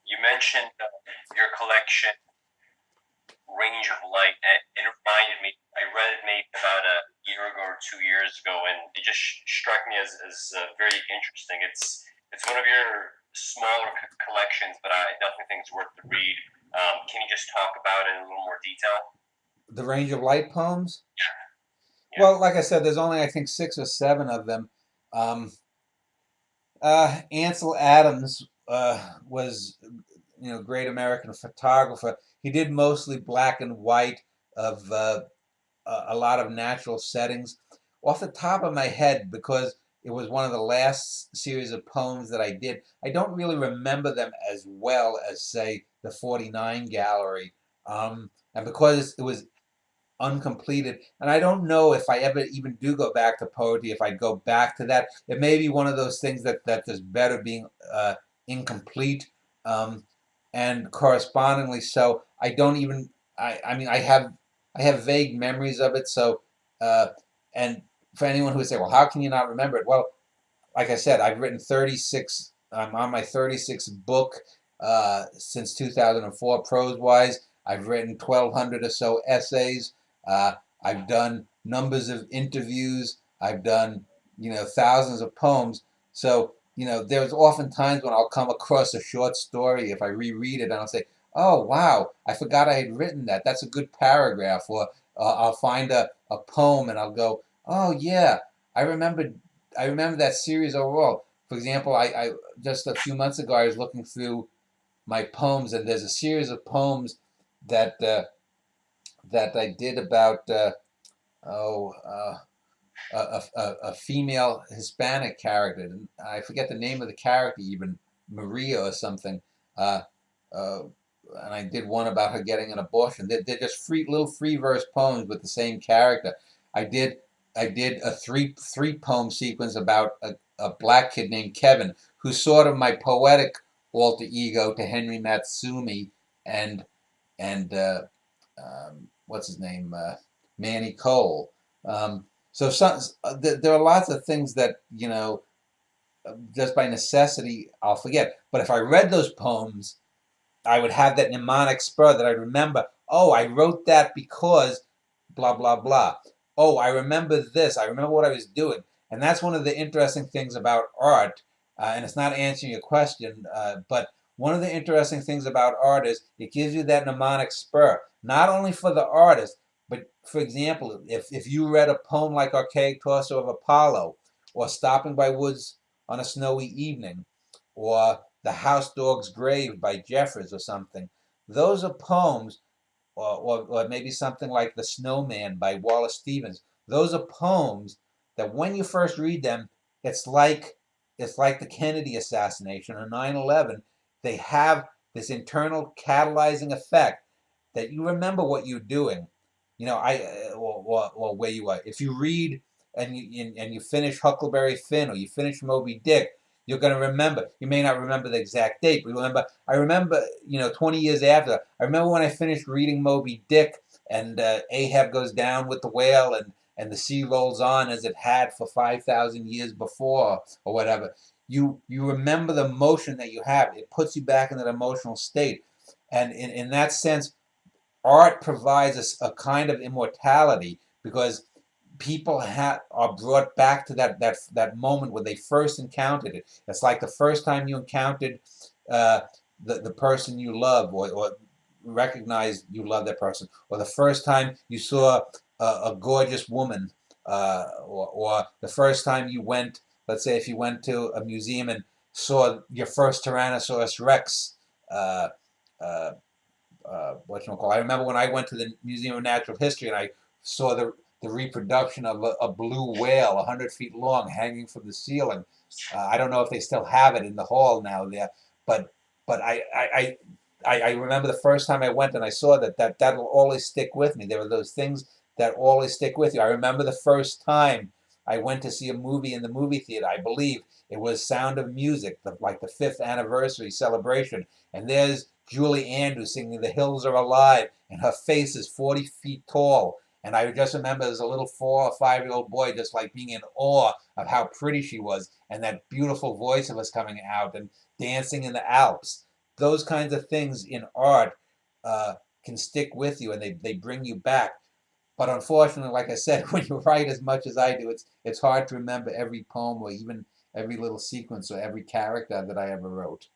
You mentioned your collection, Range of Light, and it reminded me. I read it maybe about a year ago or 2 years ago, and it just struck me as very interesting. It's one of your smaller collections, but I definitely think it's worth the read. Can you just talk about it in a little more detail? The Range of Light poems. Yeah. Well, like I said, there's only I think 6 or 7 of them. Um, Ansel Adams was, great American photographer. He did mostly black and white of a lot of natural settings. Off the top of my head, because it was one of the last series of poems that I did, I don't really remember them as well as, say, the 49 gallery. And because it was uncompleted. And I don't know if I ever even do go back to poetry, if I go back to that. It may be one of those things that is better being incomplete. Um, and correspondingly so, I don't even, I mean, I have vague memories of it. So, uh, and for anyone who would say, well, how can you not remember it? Well, like I said, I've written 36. I'm on my 36th book since 2004, prose wise. I've written 1,200 or so essays. Uh, I've done numbers of interviews. I've done, thousands of poems. So, there's often times when I'll come across a short story, if I reread it, and I'll say, oh, wow, I forgot I had written that. That's a good paragraph. Or I'll find a poem and I'll go, oh, yeah, I remember I remember that series overall. For example, I just a few months ago I was looking through my poems, and there's a series of poems that that I did about oh a female Hispanic character. I forget the name of the character, even Maria or something. Uh, uh, and I did one about her getting an abortion. They're just little free verse poems with the same character. I did I did a three poem sequence about a black kid named Kevin, who's sort of my poetic alter ego to Henry Matsumi and what's his name, Manny Cole. Um, so there are lots of things that just by necessity I'll forget. But if I read those poems, I would have that mnemonic spur that I remember. Oh, I wrote that because blah blah blah. Oh, I remember this. I remember what I was doing, and that's one of the interesting things about art. And it's not answering your question, but one of the interesting things about art is it gives you that mnemonic spur, not only for the artist, but for example, if you read a poem like Archaic Torso of Apollo, or Stopping by Woods on a Snowy Evening, or The House Dog's Grave by Jeffers or something. Those are poems, or maybe something like The Snowman by Wallace Stevens. Those are poems that when you first read them, it's like it's like the Kennedy assassination or 9/11. They have this internal catalyzing effect that you remember what you're doing. Or where you are. If you read and you finish Huckleberry Finn or you finish Moby Dick, you're going to remember. You may not remember the exact date, but remember. I remember, 20 years after. I remember when I finished reading Moby Dick, and Ahab goes down with the whale, and the sea rolls on as it had for 5,000 years before, or whatever. You remember the emotion that you have. It puts you back in that emotional state, and in that sense, art provides a kind of immortality because people are brought back to that moment when they first encountered it. It's like the first time you encountered uh, the person you love, or recognized you love that person, or the first time you saw a gorgeous woman, or the first time you went. Let's say if you went to a museum and saw your first Tyrannosaurus Rex. Uh, uh, whatchamacallit. I remember when I went to the Museum of Natural History and I saw the reproduction of a blue whale 100 feet long hanging from the ceiling. I don't know if they still have it in the hall now there, but but I remember the first time I went and I saw that'll always stick with me. There were those things that always stick with you. I remember the first time I went to see a movie in the movie theater. I believe it was Sound of Music, like the fifth anniversary celebration, and there's Julie Andrews singing "The Hills Are Alive," and her face is 40 feet tall. And I just remember as a little 4 or 5-year-old boy just like being in awe of how pretty she was and that beautiful voice of us coming out and dancing in the Alps. those kinds of things in art can stick with you, and they bring you back. But unfortunately, like I said, when you write as much as I do, it's hard to remember every poem or even every little sequence or every character that I ever wrote.